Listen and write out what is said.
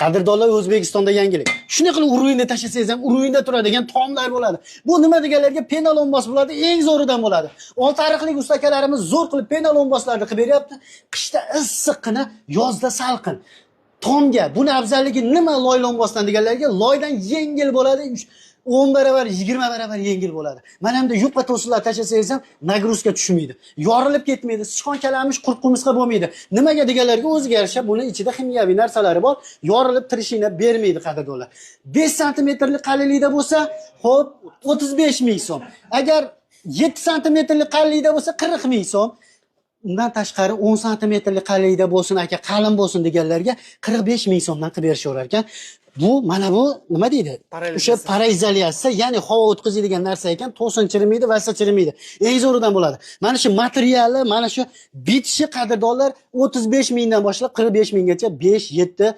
Qadrdonlar, O'zbekistonda yangilik. Shunday qilib uruyni tashlasangiz ham uruyda turadigan tomlar bo'ladi. Bu nima deganlarga penal ombos bo'ladi, eng zo'ridan bo'ladi. Oltiariqlik ustakalarimiz zo'r qilib penal omboslarni qilib beryapti. Qishda issiqqina, yozda salqin. Tomga buni afzalligi nima loy ombosdan deganlarga, loydan yengil bo'ladi. 10 baravar, 20 baravar yengil bo'ladi. Mana endi yupqa to'sinlar tashlasangiz ham nagruzka tushmaydi. Yorilib ketmaydi, sichqon kalamush, qurt-qumursqa bo'lmaydi. Nimaga deganlarga o'ziga yarasha buni ichida ximiyaviy narsalari bor, yorilib tirishini bermaydi qadrdonlar. 5 santimetrlik qalinlikda bo'lsa, xo'p, 35 ming so'm. Agar 7 santimetrlik qalinlikda bo'lsa, 40 ming so'm. Undan tashqari 10 santimetrlik qalinlikda bo'lsin aka, qalin bo'lsin deganlarga 45 ming so'mdan qilib berishaverar ekan. Bu mana bu nima deydi? O'sha paraizolyatsiya, ya'ni havo o'tkazadigan narsa ekan, to'sin chirimaydi, vassa chirimaydi. Eng zo'ridan bo'ladi. Mana shu materiali, mana shu bitishi qadrdonlar 35 mingdan boshlab 45 minggacha 5, 7